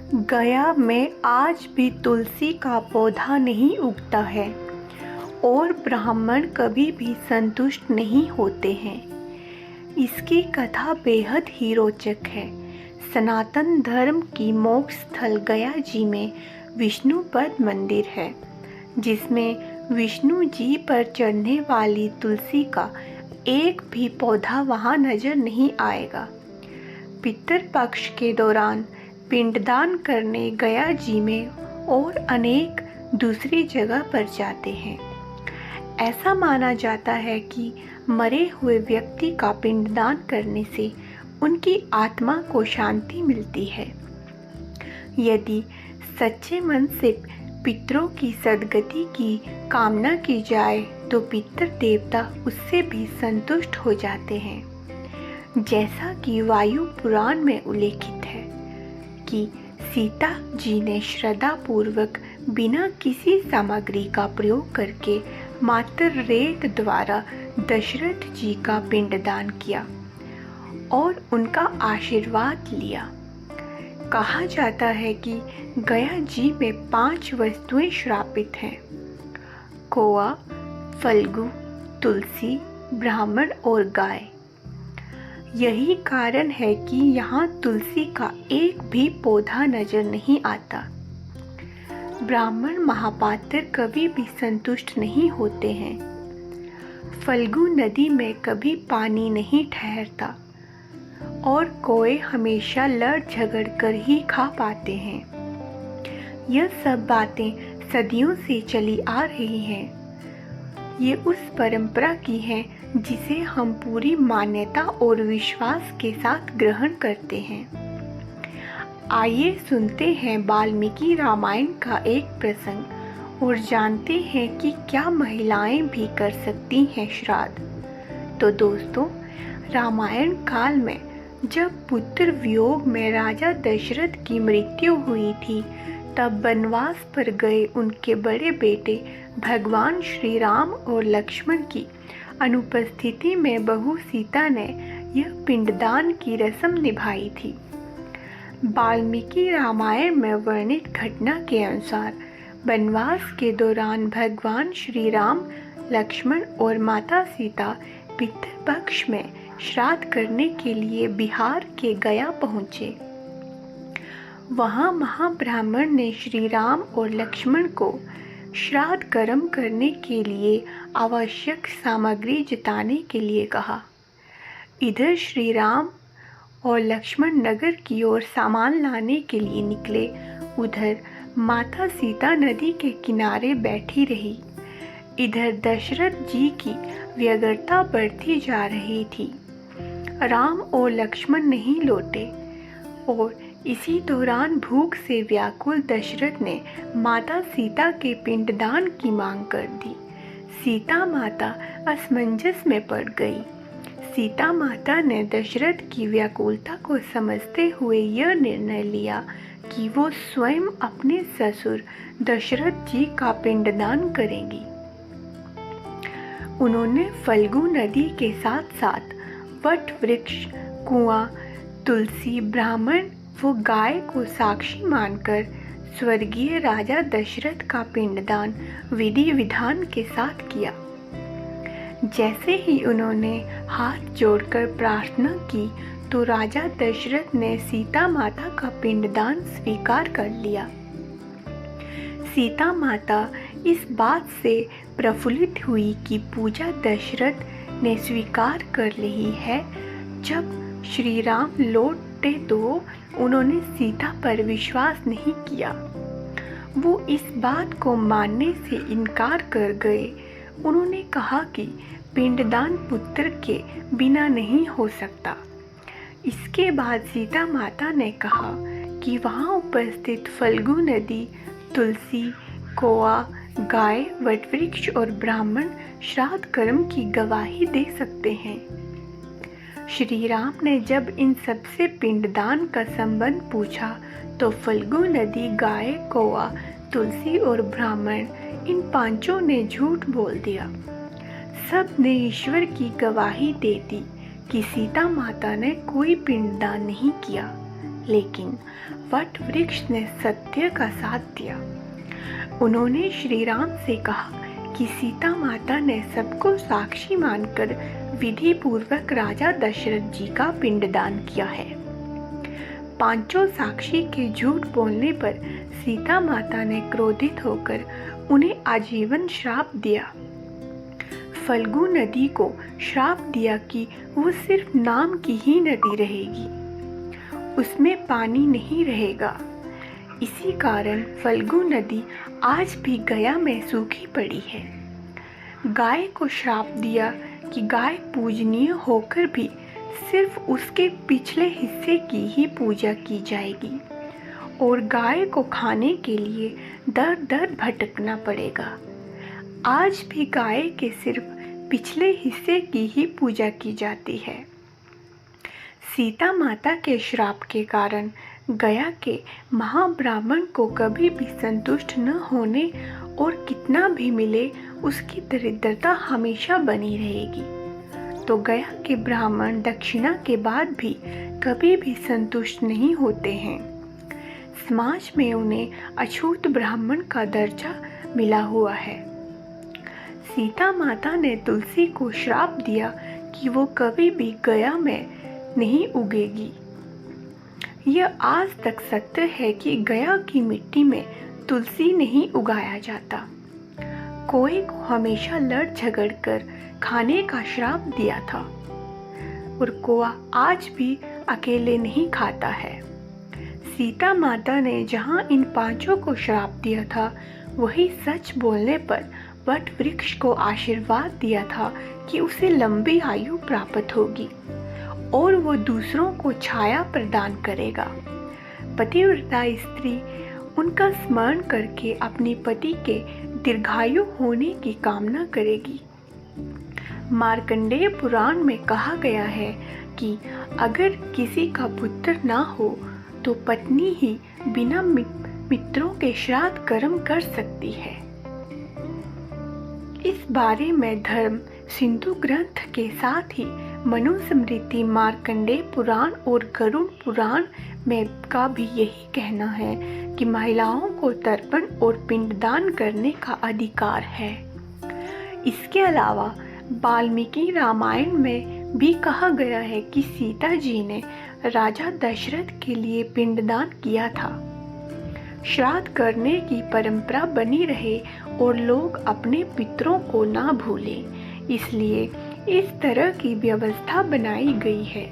गया में आज भी तुलसी का पौधा नहीं उगता है और ब्राह्मण कभी भी संतुष्ट नहीं होते हैं। इसकी कथा बेहद ही रोचक है। सनातन धर्म की मोक्ष स्थल गया जी में विष्णुपद मंदिर है, जिसमें विष्णु जी पर चढ़ने वाली तुलसी का एक भी पौधा वहां नजर नहीं आएगा। पितृपक्ष के दौरान पिंडदान करने गया जी में और अनेक दूसरी जगह पर जाते हैं। ऐसा माना जाता है कि मरे हुए व्यक्ति का पिंडदान करने से उनकी आत्मा को शांति मिलती है। यदि सच्चे मन से पितरों की सद्गति की कामना की जाए तो पितृ देवता उससे भी संतुष्ट हो जाते हैं। जैसा कि वायु पुराण में उल्लेखित है कि सीता जी ने श्रद्धा पूर्वक बिना किसी सामग्री का प्रयोग करके मात्र रेत द्वारा दशरथ जी का पिंडदान किया और उनका आशीर्वाद लिया। कहा जाता है कि गया जी में 5 वस्तुएं श्रापित हैं: कौआ, फल्गु, तुलसी, ब्राह्मण और गाय। यही कारण है कि यहाँ तुलसी का एक भी पौधा नजर नहीं आता। ब्राह्मण महापात्र कभी भी संतुष्ट नहीं होते हैं। फल्गु नदी में कभी पानी नहीं ठहरता और कौए हमेशा लड़ झगड़ कर ही खा पाते हैं। यह सब बातें सदियों से चली आ रही हैं। ये उस परंपरा की हैं जिसे हम पूरी मान्यता और विश्वास के साथ ग्रहण करते हैं। आइए सुनते हैं वाल्मीकि रामायण का एक प्रसंग और जानते हैं कि क्या महिलाएं भी कर सकती हैं श्राद्ध। तो दोस्तों, रामायण काल में जब पुत्र वियोग में राजा दशरथ की मृत्यु हुई थी, तब वनवास पर गए उनके बड़े बेटे भगवान श्री राम और लक्ष्मण की अनुपस्थिति में बहू सीता ने यह पिंडदान की रस्म निभाई थी। वाल्मीकि रामायण में वर्णित घटना के अनुसार वनवास के दौरान भगवान श्री राम, लक्ष्मण और माता सीता पितृपक्ष में श्राद्ध करने के लिए बिहार के गया पहुँचे। वहाँ महाब्राह्मण ने श्री राम और लक्ष्मण को श्राद्ध कर्म करने के लिए आवश्यक सामग्री जुटाने के लिए कहा। इधर श्री राम और लक्ष्मण नगर की ओर सामान लाने के लिए निकले, उधर माता सीता नदी के किनारे बैठी रही। इधर दशरथ जी की व्यग्रता बढ़ती जा रही थी। राम और लक्ष्मण नहीं लौटे और इसी दौरान भूख से व्याकुल दशरथ ने माता सीता के पिंडदान की मांग कर दी। सीता माता असमंजस में पड़ गई। सीता माता ने दशरथ की व्याकुलता को समझते हुए यह निर्णय लिया कि वो स्वयं अपने ससुर दशरथ जी का पिंडदान करेंगी। उन्होंने फल्गु नदी के साथ साथ वट वृक्ष, कुआं, तुलसी, ब्राह्मण वो गाय को साक्षी मानकर स्वर्गीय राजा दशरथ का पिंडदान विधि विधान के साथ किया। जैसे ही उन्होंने हाथ जोड़कर प्रार्थना की तो राजा दशरथ ने सीता माता का पिंडदान स्वीकार कर लिया। सीता माता इस बात से प्रफुल्लित हुई कि पूजा दशरथ ने स्वीकार कर ली है। जब श्री राम लौटे तो उन्होंने सीता पर विश्वास नहीं किया। वो इस बात को मानने से इनकार कर गए। उन्होंने कहा कि पिंडदान पुत्र के बिना नहीं हो सकता। इसके बाद सीता माता ने कहा कि वहाँ उपस्थित फल्गु नदी, तुलसी, कौआ, गाय, वटवृक्ष और ब्राह्मण श्राद्ध कर्म की गवाही दे सकते हैं। श्री राम ने जब इन सबसे पिंडदान का संबंध पूछा तो फल्गु नदी, गाय, कौआ, तुलसी और ब्राह्मण इन पांचों ने झूठ बोल दिया। सब ने ईश्वर की गवाही दे दी कि सीता माता ने कोई पिंडदान नहीं किया। लेकिन वट वृक्ष ने सत्य का साथ दिया। उन्होंने श्री राम से कहा कि सीता माता ने सबको साक्षी मानकर विधि पूर्वक राजा दशरथ जी का पिंडदान किया है। पांचों साक्षी के झूठ बोलने पर सीता माता ने क्रोधित होकर उन्हें आजीवन श्राप दिया। फल्गु नदी को श्राप दिया कि वो सिर्फ नाम की ही नदी रहेगी, उसमें पानी नहीं रहेगा। इसी कारण फल्गु नदी आज भी गया में सूखी पड़ी है। गाय को श्राप दिया कि गाय पूजनीय होकर भी सिर्फ उसके पिछले हिस्से की ही पूजा की जाएगी और गाय को खाने के लिए दर दर भटकना पड़ेगा। आज भी गाय के सिर्फ पिछले हिस्से की ही पूजा की जाती है। सीता माता के श्राप के कारण गया के महाब्राह्मण को कभी भी संतुष्ट न होने और कितना भी मिले उसकी दरिद्रता हमेशा बनी रहेगी। तो गया के ब्राह्मण दक्षिणा के बाद भी कभी भी संतुष्ट नहीं होते हैं। समाज में उन्हें अछूत ब्राह्मण का दर्जा मिला हुआ है। सीता माता ने तुलसी को श्राप दिया कि वो कभी भी गया में नहीं उगेगी। यह आज तक सत्य है कि गया की मिट्टी में तुलसी नहीं उगाया जाता। कोई को हमेशा लड़ झगड़ कर खाने का श्राप दिया था और कोआ आज भी अकेले नहीं खाता है। सीता माता ने जहाँ इन पांचों को श्राप दिया था वही सच बोलने पर वट वृक्ष को आशीर्वाद दिया था कि उसे लंबी आयु प्राप्त होगी और वो दूसरों को छाया प्रदान करेगा। पतिव्रता स्त्री उनका स्मरण करके अपने पति के दीर्घायु होने की कामना करेगी। मार्कंडेय पुराण में कहा गया है कि अगर किसी का पुत्र ना हो तो पत्नी ही बिना मित्रों के श्राद्ध कर्म कर सकती है। इस बारे में धर्म सिंधु ग्रंथ के साथ ही मनुस्मृति, मार्कंडेय पुराण और गरुड़ पुराण में का भी यही कहना है कि महिलाओं को तर्पण और पिंडदान करने का अधिकार है। इसके अलावा वाल्मीकि रामायण में भी कहा गया है कि सीता जी ने राजा दशरथ के लिए पिंडदान किया था। श्राद्ध करने की परंपरा बनी रहे और लोग अपने पितरों को ना भूलें, इसलिए इस तरह की व्यवस्था बनाई गई है।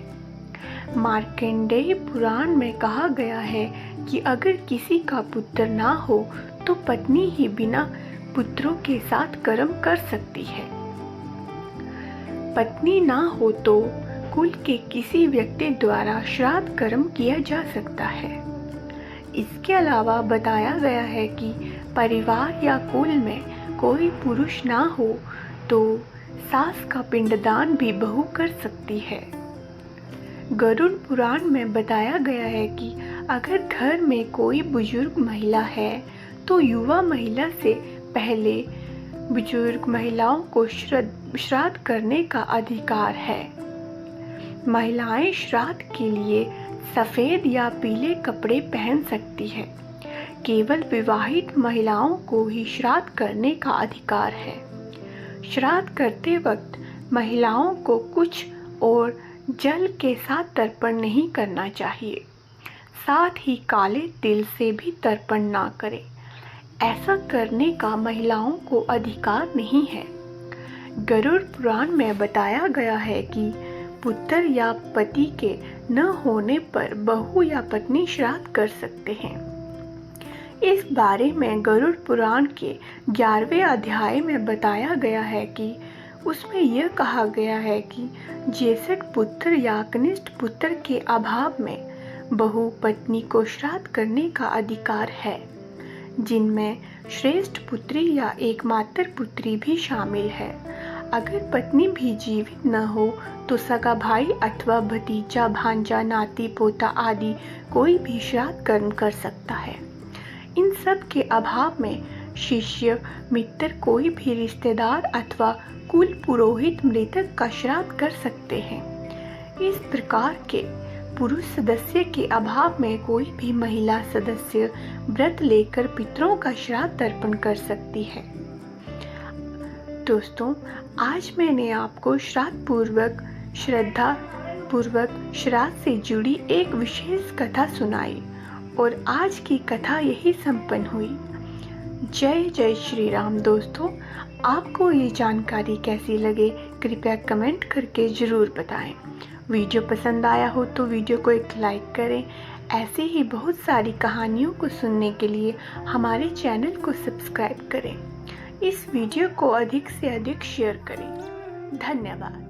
मार्कंडेय पुराण में कहा गया है कि अगर किसी का पुत्र ना हो तो पत्नी ही बिना पुत्रों के साथ कर्म कर सकती है। पत्नी ना हो तो कुल के किसी व्यक्ति द्वारा श्राद्ध कर्म किया जा सकता है। इसके अलावा बताया गया है कि परिवार या कुल में कोई पुरुष ना हो तो सास का पिंडदान भी बहू कर सकती है। गरुड़ पुराण में बताया गया है कि अगर घर में कोई बुजुर्ग महिला है तो युवा महिला से पहले बुजुर्ग महिलाओं को श्राद्ध करने का अधिकार है। महिलाएं श्राद्ध के लिए सफ़ेद या पीले कपड़े पहन सकती है। केवल विवाहित महिलाओं को ही श्राद्ध करने का अधिकार है। श्राद्ध करते वक्त महिलाओं को कुछ और जल के साथ तर्पण नहीं करना चाहिए। साथ ही काले तिल से भी तर्पण ना करें। ऐसा करने का महिलाओं को अधिकार नहीं है। गरुड़ पुराण में बताया गया है कि पुत्र या पति के न होने पर बहू या पत्नी श्राद्ध कर सकते हैं। इस बारे में गरुड़ पुराण के 11वें अध्याय में बताया गया है कि उसमें यह कहा गया है कि ज्येष्ठ पुत्र या कनिष्ठ पुत्र के अभाव में बहू पत्नी को श्राद्ध करने का अधिकार है, जिनमें श्रेष्ठ पुत्री या एकमात्र पुत्री भी शामिल है। अगर पत्नी भी जीवित न हो तो सगा भाई अथवा भतीजा, भांजा, नाती, पोता आदि कोई भी श्राद्ध कर्म कर सकता है। इन सब के अभाव में शिष्य, मित्र, कोई भी रिश्तेदार अथवा कुल पुरोहित मृतक का श्राद्ध कर सकते हैं। इस प्रकार के पुरुष सदस्य के अभाव में कोई भी महिला सदस्य व्रत लेकर पितरों का श्राद्ध तर्पण कर सकती है। दोस्तों, आज मैंने आपको श्राद्ध पूर्वक श्रद्धा पूर्वक श्राद्ध से जुड़ी एक विशेष कथा सुनाई और आज की कथा यही संपन्न हुई। जय जय श्री राम। दोस्तों, आपको ये जानकारी कैसी लगे कृपया कमेंट करके ज़रूर बताएं। वीडियो पसंद आया हो तो वीडियो को एक लाइक करें। ऐसे ही बहुत सारी कहानियों को सुनने के लिए हमारे चैनल को सब्सक्राइब करें। इस वीडियो को अधिक से अधिक शेयर करें। धन्यवाद।